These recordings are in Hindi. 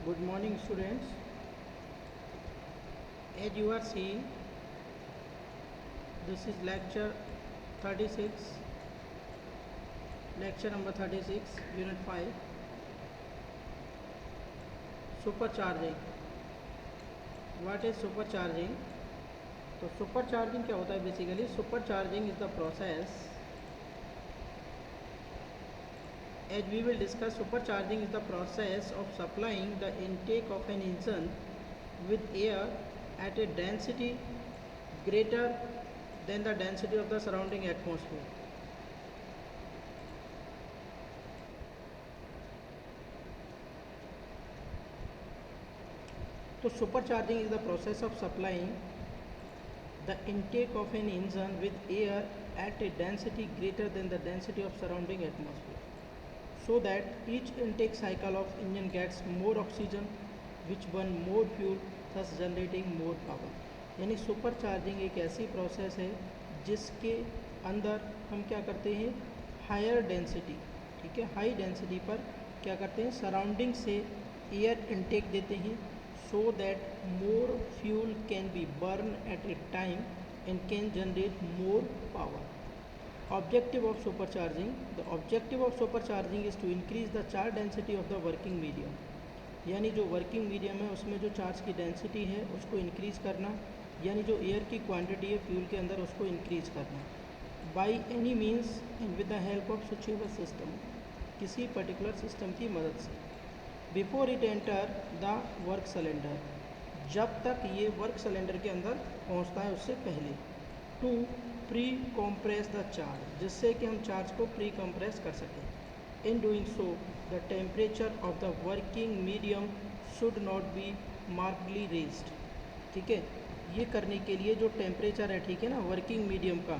Good morning, students. As you are seeing, this is lecture 36, lecture number 36, unit 5, supercharging. What is supercharging? तो supercharging क्या होता है? Basically, supercharging is the process. As we will discuss, supercharging is the process of supplying the intake of an engine with air at a density greater than the density of the surrounding atmosphere. So supercharging is the process of supplying the intake of an engine with air at a density greater than the density of surrounding atmosphere, so that each intake cycle of engine gets more oxygen which burn more fuel, thus generating more power. यानी सुपर चार्जिंग एक ऐसी प्रोसेस है जिसके अंदर हम क्या करते हैं, हायर डेंसिटी, ठीक है, हाई डेंसिटी पर क्या करते हैं, सराउंडिंग से एयर इनटेक देते हैं, so that more fuel can be burned at a time and can generate more power. Objective of supercharging: the objective of supercharging is to increase the charge density of the working medium. यानी जो वर्किंग मीडियम है उसमें जो चार्ज की डेंसिटी है उसको इंक्रीज़ करना, यानी जो एयर की क्वांटिटी है फ्यूल के अंदर उसको इंक्रीज़ करना, by any means and with the help of switchable system, किसी पर्टिकुलर सिस्टम की मदद से, before it enter the work cylinder, जब तक ये वर्क सिलेंडर के अंदर पहुंचता है उससे पहले, to pre compress the charge, जिससे कि हम चार्ज को प्री कॉम्प्रेस कर सकें. In doing so the temperature of the working medium should not be markedly raised. ठीक है, ये करने के लिए जो टेम्परेचर है, ठीक है ना, वर्किंग मीडियम का,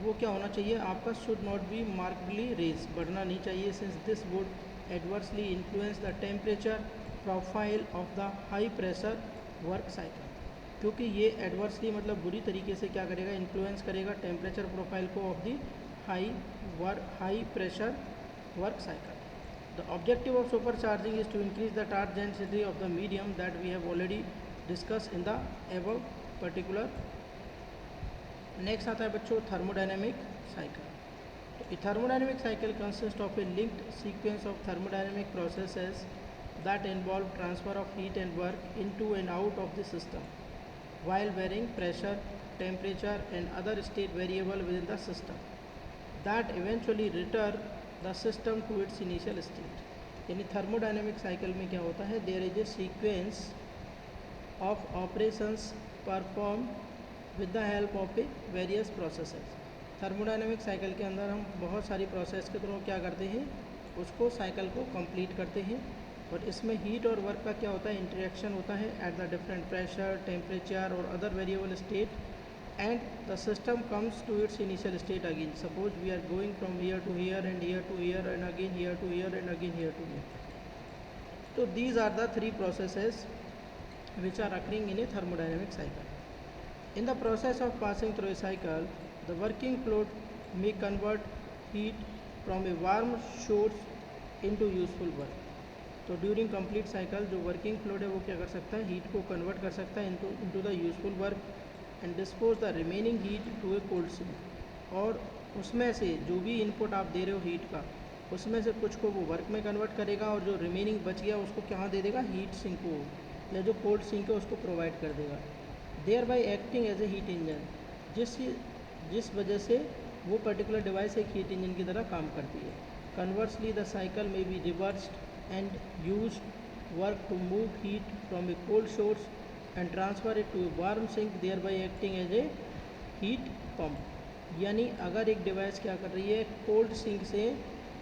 वो क्या होना चाहिए आपका, should not be markedly raise, बढ़ना नहीं चाहिए, since this would adversely influence the temperature profile of the high pressure work cycle, क्योंकि ये एडवर्सली मतलब बुरी तरीके से क्या करेगा, इन्फ्लुएंस करेगा टेम्परेचर प्रोफाइल को of the high pressure work cycle. The objective of supercharging is to increase the charge density of the medium that we have already discussed in the above particular. Next आता है बच्चों थर्मोडायनेमिक साइकिल. तो thermodynamic cycle consist of A linked sequence of thermodynamic processes that involve transfer of heat and work into and out of the system while varying pressure, temperature and other state variable within the system that eventually return the system to its initial state. यानी थर्मोडायनेमिक साइकिल में क्या होता है, there is a sequence of operations perform with the help of a various processes. Thermodynamic cycle के अंदर हम बहुत सारी प्रोसेस के थ्रू क्या करते हैं, उसको साइकिल को कंप्लीट करते हैं, और इसमें हीट और वर्क का क्या होता है, इंटरेक्शन होता है at the different pressure, temperature और other variable state, and the system comes to its initial state again. Suppose we are going from here to here and here to here and again here to here and again here to here. So these are the three processes which are occurring in a thermodynamic cycle. In the process of passing through a cycle, the working fluid may convert heat from a warm source into useful work. तो ड्यूरिंग कंप्लीट साइकिल जो वर्किंग फ्लूइड है वो क्या कर सकता है, हीट को कन्वर्ट कर सकता है into the useful work and dispose the remaining heat to a cold sink. और उसमें से जो भी इनपुट आप दे रहे हो हीट का, उसमें से कुछ को वो वर्क में कन्वर्ट करेगा और जो रिमेनिंग बच गया उसको कहाँ दे देगा, हीट सिंक को, या जो कोल्ड सिंक है उसको प्रोवाइड कर देगा. Thereby acting as a heat engine, जिस वजह से वो पर्टिकुलर डिवाइस एक हीट इंजन की तरह काम करती है. कन्वर्सली द साइकिल में be reversed and use work to move heat from a cold source and transfer it to a warm sink, thereby acting as a heat pump. यानी अगर एक डिवाइस क्या कर रही है, कोल्ड सिंक से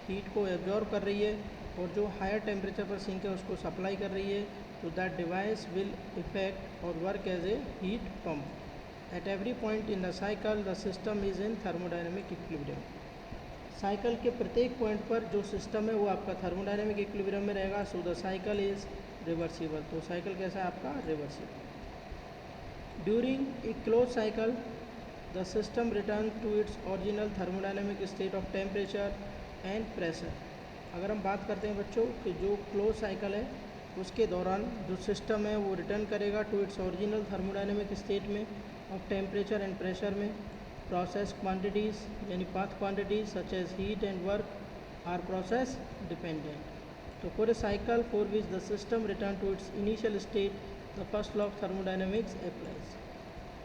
हीट को एब्जॉर्ब कर रही है और जो हायर टेम्परेचर पर सिंक है उसको सप्लाई कर रही है, तो दैट डिवाइस विल इफेक्ट और work as a heat pump. At every point in the cycle the system is in thermodynamic equilibrium. Cycle के प्रत्येक पॉइंट पर जो सिस्टम है वो आपका थर्मोडायनेमिक इक्विलिब्रियम में रहेगा. So the cycle is reversible. तो साइकिल कैसा है आपका, reversible. During a close cycle the system return to its original thermodynamic state of temperature and pressure. अगर हम बात करते हैं बच्चों कि जो क्लोज साइकिल है उसके दौरान जो सिस्टम है वो रिटर्न करेगा to its original thermodynamic state में ऑफ टेम्परेचर एंड प्रेशर में। प्रोसेस क्वांटिटीज़ यानी path quantities such as heat and work are process dependent. तो for a cycle for which the system return to its initial state the first law of thermodynamics applies.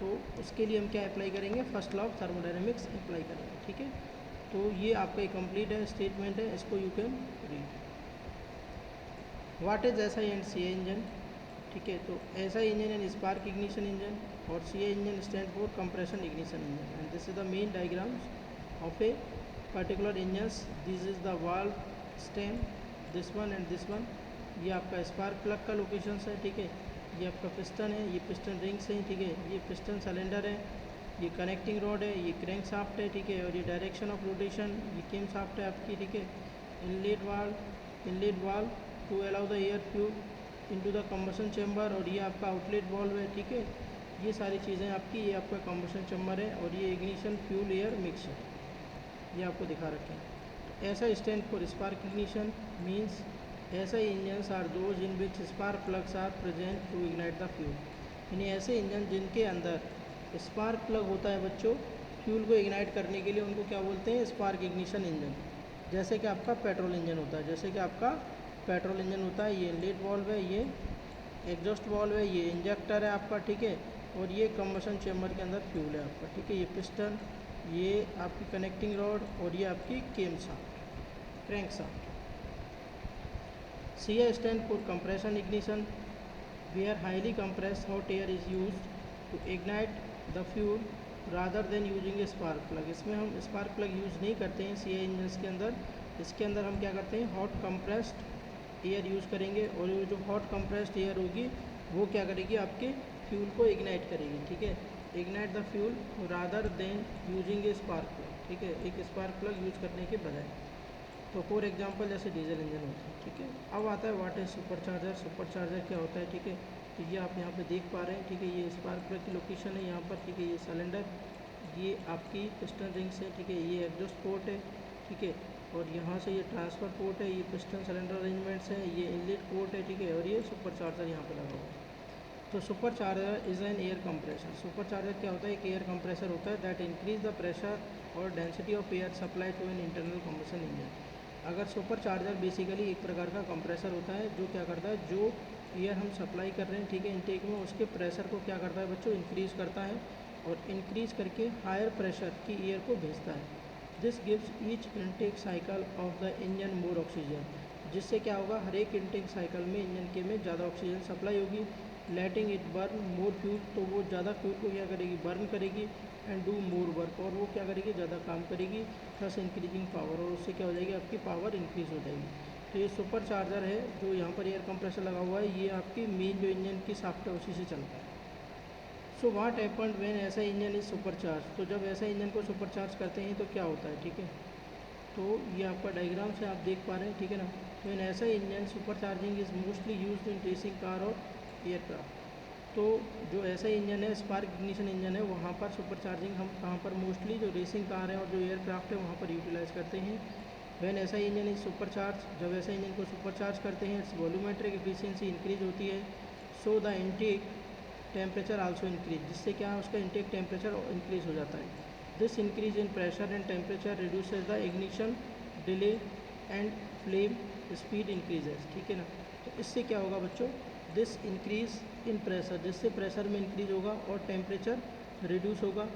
तो उसके लिए हम क्या अप्लाई करेंगे, first law of thermodynamics apply करेंगे। ठीक है, तो ये आपका कंप्लीट है स्टेटमेंट है, इसको you can read. What is SI and CI engine. ठीक है, तो SI engine and spark ignition engine और CI engine stand for compression ignition engine and this is the main diagrams of a particular engines. This is the valve stem, this one and this one. ये आपका स्पार्क प्लग का लोकेशन है। ठीक है, ये आपका पिस्टन है, ये पिस्टन रिंग्स हैं। ठीक है, ये पिस्टन सिलेंडर है, ये कनेक्टिंग रॉड है, ये क्रैंक शाफ्ट है। ठीक है, और ये डायरेक्शन ऑफ रोटेशन, ये केम शाफ्ट है आपकी। ठीक है, inlet valve to allow the air flow into the combustion chamber, और ये आपका आउटलेट वाल्व है। ठीक है, ये सारी चीज़ें आपकी, ये आपका कंबशन चैम्बर है और ये इग्निशन फ्यूल एयर मिक्सचर ये आपको दिखा रखे हैं। तो ऐसा stand for spark ignition means ऐसे engines are those in which spark plugs are present to ignite the fuel. यानी ऐसे इंजन जिनके अंदर स्पार्क प्लग होता है बच्चों फ्यूल को इग्नाइट करने के लिए, उनको क्या बोलते हैं, स्पार्क इग्निशन इंजन। जैसे कि आपका पेट्रोल इंजन होता है, जैसे कि आपका पेट्रोल इंजन होता है, ये इनलेट वाल्व है, ये एग्जॉस्ट वाल्व है, ये इंजेक्टर है आपका। ठीक है, और ये कंबशन चैम्बर के अंदर फ्यूल है आपका। ठीक है, ये पिस्टन, ये आपकी कनेक्टिंग रॉड और ये आपकी camshaft, crankshaft. CI stand for compression ignition, where highly compressed hot air is used to ignite the fuel rather than using a spark plug। इसमें हम स्पार्क प्लग यूज़ नहीं करते हैं CI इंजन्स के अंदर। इसके अंदर हम क्या करते हैं, हॉट कंप्रेस्ड एयर यूज़ करेंगे और ये जो हॉट कंप्रेस्ड एयर होगी वो क्या करेगी, आपके फ्यूल को इग्नाइट करेगी। ठीक है, ignite the fuel rather than using A spark plug. ठीक है, एक स्पार्क प्लग यूज़ करने के बजाय। तो फॉर एग्जांपल जैसे डीजल इंजन होता है। ठीक है, अब आता है व्हाट इज सुपरचार्जर। सुपरचार्जर क्या होता है, ठीक है, तो ये आप यहाँ पे देख पा रहे हैं। ठीक है, ये स्पार्क प्लग की लोकेशन है यहाँ पर। ठीक है, ये सिलेंडर, ये आपकी पिस्टन रिंग्स है। ठीक है, ये एग्जॉस्ट पोर्ट है। ठीक है, और यहाँ से ये ट्रांसफ़र पोर्ट है, ये पिस्टन सिलेंडर अरेंजमेंट्स है, ये इनलेट पोर्ट है। ठीक है, और ये सुपरचार्जर यहाँ पर लगा हुआ है। तो supercharger is an air compressor. Supercharger क्या होता है, एक एयर कंप्रेसर होता है दैट इंक्रीज द प्रेशर और density of air supply to an internal combustion engine. अगर सुपरचार्जर बेसिकली एक प्रकार का कंप्रेसर होता है जो क्या करता है, जो एयर हम सप्लाई कर रहे हैं, ठीक है, इनटेक में, उसके प्रेशर को क्या करता है बच्चों, इंक्रीज़ करता है और इंक्रीज़ करके हायर प्रेशर की एयर को भेजता है। This gives each intake cycle of the engine more oxygen. जिससे क्या होगा, हर एक इनटेक साइकिल में इंजन के में ज़्यादा ऑक्सीजन सप्लाई होगी। Letting it burn more fuel, तो वो ज़्यादा फ्यूल को क्या करेगी, बर्न करेगी एंड डू मोर वर्क, और वो क्या करेगी, ज़्यादा काम करेगी, प्लस इंक्रीजिंग पावर, और उससे क्या हो जाएगी, आपकी पावर इंक्रीज़ हो जाएगी। तो ये सुपर चार्जर है जो यहाँ पर एयर कंप्रेसर लगा हुआ है, ये आपकी मेन जो इंजन की शाफ्ट है उसी से चलता है। सो व्हाट हैपेंड व्हेन ऐसा इंजन इज सुपर चार्ज। तो जब ऐसा इंजन को सुपर चार्ज करते हैं तो क्या होता है, ठीक है, तो ये आपका डायग्राम से आप देख पा रहे हैं। ठीक है ना, व्हेन ऐसा engine super charging is mostly used in racing car और एयरक्राफ्ट। तो जो ऐसा इंजन है, स्पार्क इग्निशन इंजन है, वहाँ पर सुपर चार्जिंग हम कहाँ पर, मोस्टली जो रेसिंग कार है और जो एयरक्राफ्ट है वहाँ पर यूटिलाइज़ करते हैं। वैन ऐसा इंजन इज सुपर चार्ज, जब ऐसा इंजन को सुपर चार्ज करते हैं, इट्स वॉल्यूमेट्रिक एफिशिएंसी इंक्रीज होती है। So the intake temperature also increase, जिससे क्या है, उसका इनटेक टेम्परेचर इंक्रीज हो जाता है। This increase in pressure and temperature reduces the ignition delay and flame speed increases. ठीक है ना, तो इससे क्या होगा बच्चों, दिस इंक्रीज इन प्रेशर, जिससे प्रेशर में इंक्रीज होगा और टेम्परेचर रिड्यूस होगा।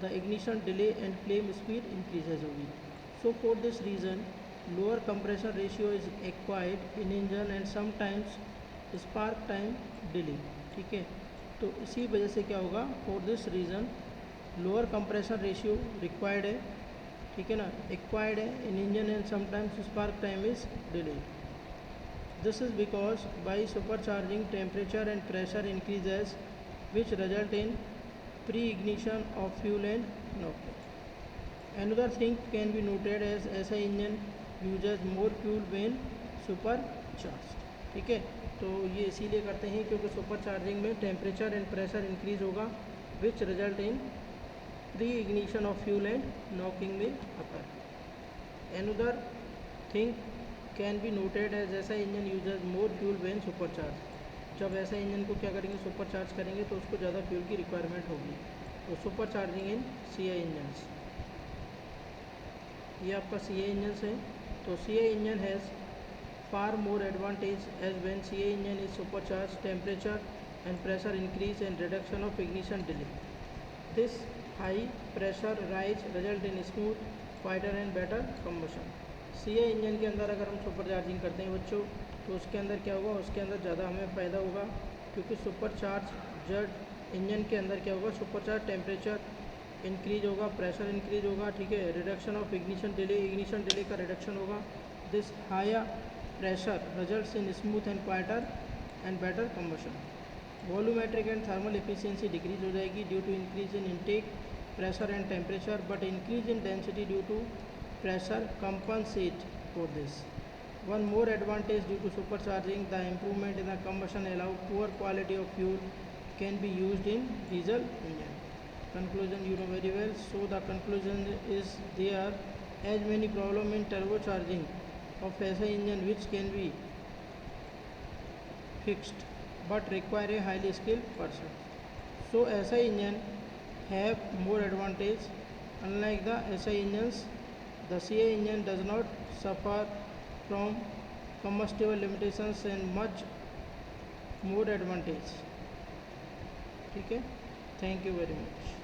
The ignition delay and flame speed increases होगी। So for this reason lower compression ratio is acquired in engine and sometimes spark time delay. ठीक है, तो इसी वजह से क्या होगा, for this reason lower compression ratio required है। ठीक है ना, एक्वायर्ड है in engine and sometimes spark time is delayed. This is because by supercharging temperature and pressure increases which result in pre-ignition of fuel and knocking. Another thing can be noted as SI engine uses more fuel when supercharged. ठीक है, तो ये इसीलिए करते हैं क्योंकि सुपर चार्जिंग में टेम्परेचर एंड प्रेशर इंक्रीज होगा which result in pre ignition of fuel and knocking में अपर। Another thing can be noted as ऐसा engine uses more fuel when supercharge. जब ऐसा इंजन को क्या करेंगे, सुपरचार्ज करेंगे तो उसको ज़्यादा फ्यूल की रिक्वायरमेंट होगी। तो supercharging in C I engines, ये आपका सी आई इंजन्स है। तो C I engine has far more advantage as when CA engine is supercharged, temperature and pressure increase and reduction of ignition delay. This high pressure rise result in smooth, quieter and better combustion. CA engine के अंदर अगर हम सुपर चार्जिंग करते हैं बच्चों, तो उसके अंदर क्या होगा, उसके अंदर ज़्यादा हमें फ़ायदा होगा, क्योंकि सुपर चार्ज इंजन के अंदर क्या होगा, सुपर चार्ज टेम्परेचर इंक्रीज होगा, प्रेशर इंक्रीज होगा, ठीक है, रिडक्शन ऑफ इग्निशन डिले का रिडक्शन होगा। This higher pressure results in smooth and quieter and better combustion. Volumetric and thermal efficiency decrease हो जाएगी due to increase in intake pressure and temperature, but increase in density due to pressure compensate for this. One more advantage due to supercharging, the improvement in the combustion allow poor quality of fuel can be used in diesel engine. Conclusion, you know very well. So the conclusion is there as many problem in turbocharging of SI engine which can be fixed but require a highly skilled person. So SI engine have more advantage. Unlike the SI engines, the CI engine does not suffer from combustible limitations and much more advantage. ठीक है, थैंक यू वेरी मच।